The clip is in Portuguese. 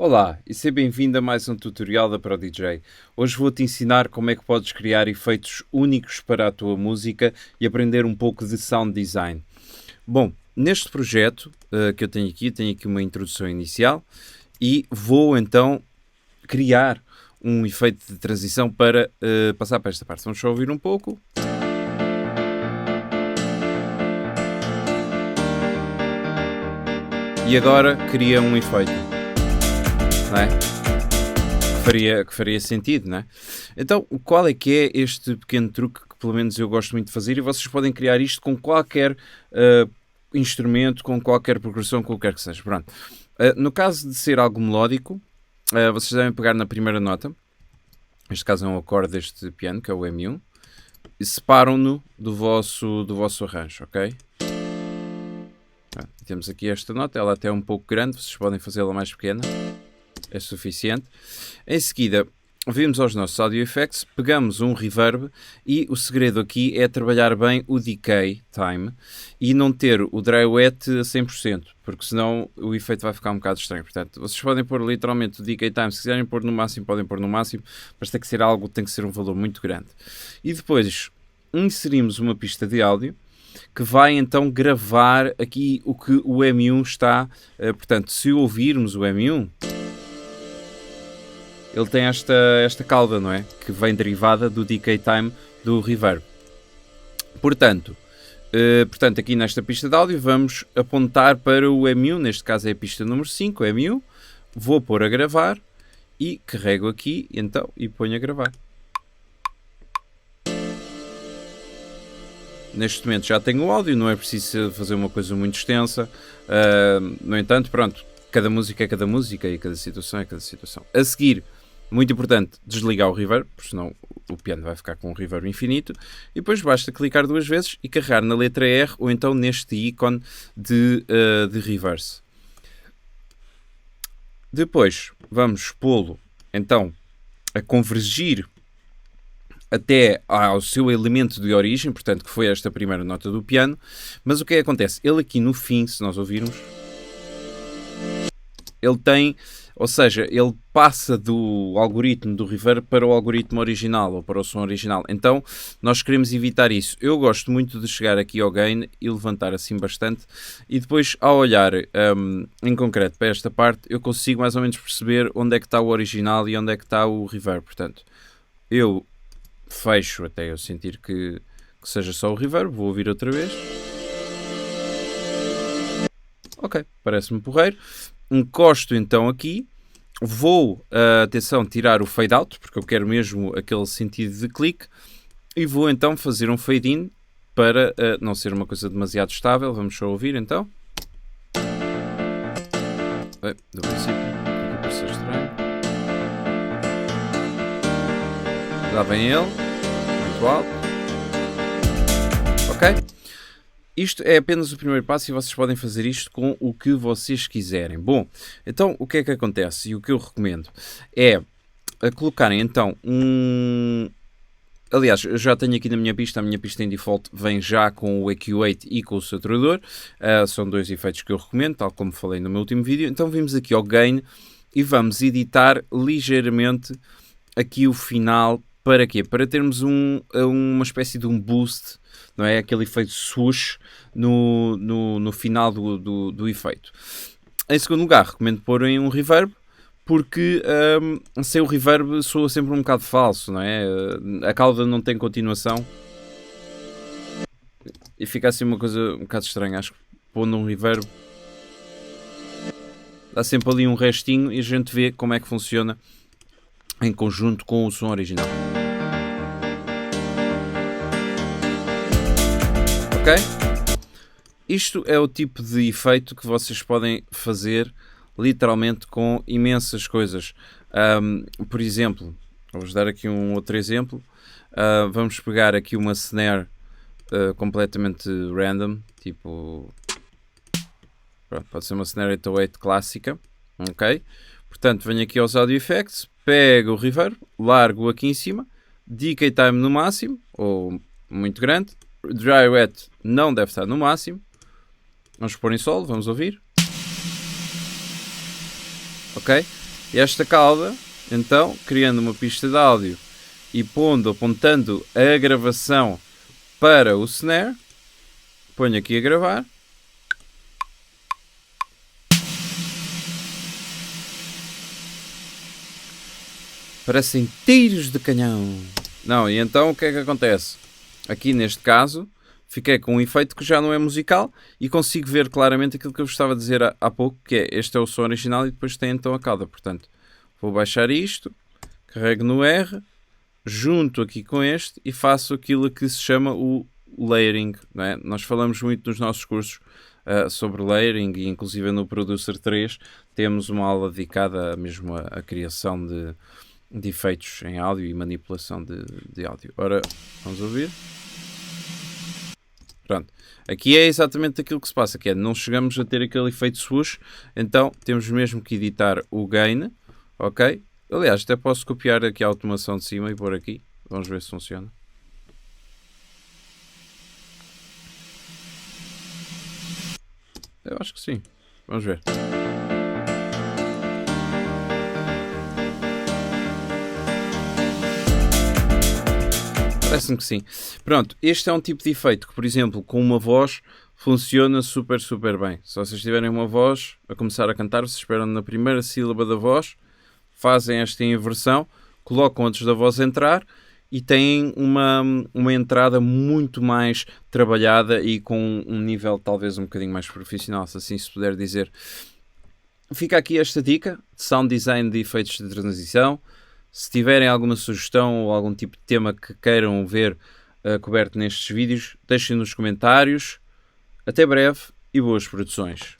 Olá e seja bem-vindo a mais um tutorial da ProDJ. Hoje vou-te ensinar como é que podes criar efeitos únicos para a tua música e aprender um pouco de sound design. Bom, neste projeto que eu tenho aqui uma introdução inicial e vou então criar um efeito de transição para passar para esta parte. Vamos só ouvir um pouco. E agora cria um efeito. Não é? Que faria sentido, não é? Então, qual é que é este pequeno truque que pelo menos eu gosto muito de fazer e vocês podem criar isto com qualquer instrumento, com qualquer progressão, qualquer que seja. Pronto. No caso de ser algo melódico, vocês devem pegar na primeira nota, neste caso é um acorde deste piano, que é o M1, e separam-no do vosso arranjo, ok? Temos aqui esta nota, ela até é um pouco grande, vocês podem fazê-la mais pequena. É suficiente. Em seguida, vimos aos nossos audio effects, pegamos um reverb e o segredo aqui é trabalhar bem o decay time e não ter o dry wet a 100%, porque senão o efeito vai ficar um bocado estranho. Portanto, vocês podem pôr literalmente o decay time, se quiserem pôr no máximo, podem pôr no máximo, mas tem que ser um valor muito grande. E depois inserimos uma pista de áudio que vai então gravar aqui o que o M1 está. Portanto, se ouvirmos o M1, ele tem esta cauda, não é? Que vem derivada do decay time do reverb. Portanto, aqui nesta pista de áudio vamos apontar para o M1, neste caso é a pista número 5, M1. Vou pôr a gravar e carrego aqui então e ponho a gravar. Neste momento já tenho o áudio, não é preciso fazer uma coisa muito extensa. No entanto, pronto, cada música é cada música e cada situação é cada situação. A seguir, muito importante, desligar o reverb, porque senão o piano vai ficar com um reverb infinito. E depois basta clicar duas vezes e carregar na letra R ou então neste ícone de reverse. Depois vamos pô-lo então a convergir até ao seu elemento de origem, portanto que foi esta primeira nota do piano. Mas o que é que acontece? Ele aqui no fim, se nós ouvirmos, ele tem, ou seja, ele passa do algoritmo do reverb para o algoritmo original, ou para o som original. Então, nós queremos evitar isso. Eu gosto muito de chegar aqui ao gain e levantar assim bastante, e depois, ao olhar em concreto para esta parte, eu consigo mais ou menos perceber onde é que está o original e onde é que está o reverb. Portanto, eu fecho até eu sentir que seja só o reverb, vou ouvir outra vez. Ok, parece-me porreiro. Encosto então aqui, vou, atenção, tirar o fade out, porque eu quero mesmo aquele sentido de clique, e vou então fazer um fade in para não ser uma coisa demasiado estável. Vamos só ouvir então. Do princípio, aqui parece estranho. Lá vem ele, muito alto. Ok? Isto é apenas o primeiro passo e vocês podem fazer isto com o que vocês quiserem. Bom, então o que é que acontece? E o que eu recomendo é colocarem então Aliás, eu já tenho aqui na minha pista, a minha pista em default vem já com o EQ8 e com o saturador. São dois efeitos que eu recomendo, tal como falei no meu último vídeo. Então vimos aqui ao gain e vamos editar ligeiramente aqui o final. Para quê? Para termos uma espécie de um boost, não é? Aquele efeito swoosh no final do efeito. Em segundo lugar, recomendo porem um reverb, porque sem o reverb soa sempre um bocado falso, não é? A cauda não tem continuação e fica assim uma coisa um bocado estranha. Acho que pondo um reverb dá sempre ali um restinho e a gente vê como é que funciona em conjunto com o som original. Ok? Isto é o tipo de efeito que vocês podem fazer literalmente com imensas coisas. Por exemplo, vou-vos dar aqui um outro exemplo. Vamos pegar aqui uma snare completamente random, tipo, pronto, pode ser uma snare 808 clássica, ok? Portanto, venho aqui aos audio effects, pego o reverb, largo aqui em cima, decay time no máximo, ou muito grande, dry wet não deve estar no máximo. Vamos pôr em solo, vamos ouvir. Ok? E esta cauda, então, criando uma pista de áudio e apontando a gravação para o snare, ponho aqui a gravar. Parecem tiros de canhão. Não, e então o que é que acontece? Aqui neste caso, fiquei com um efeito que já não é musical e consigo ver claramente aquilo que eu vos estava a dizer há pouco, que é, este é o som original e depois tem então a cauda. Portanto, vou baixar isto, carrego no R, junto aqui com este e faço aquilo que se chama o layering. Não é? Nós falamos muito nos nossos cursos sobre layering e inclusive no Producer 3 temos uma aula dedicada mesmo à criação de efeitos em áudio e manipulação de áudio. Ora, vamos ouvir. Pronto. Aqui é exatamente aquilo que se passa, que é, não chegamos a ter aquele efeito swoosh, então temos mesmo que editar o gain, ok? Aliás, até posso copiar aqui a automação de cima e pôr aqui. Vamos ver se funciona. Eu acho que sim. Vamos ver. Parece-me que sim. Pronto, este é um tipo de efeito que, por exemplo, com uma voz funciona super, super bem. Se vocês tiverem uma voz a começar a cantar, vocês esperam na primeira sílaba da voz, fazem esta inversão, colocam antes da voz entrar e têm uma entrada muito mais trabalhada e com um nível talvez um bocadinho mais profissional, se assim se puder dizer. Fica aqui esta dica de sound design de efeitos de transição. Se tiverem alguma sugestão ou algum tipo de tema que queiram ver coberto nestes vídeos, deixem nos comentários. Até breve e boas produções.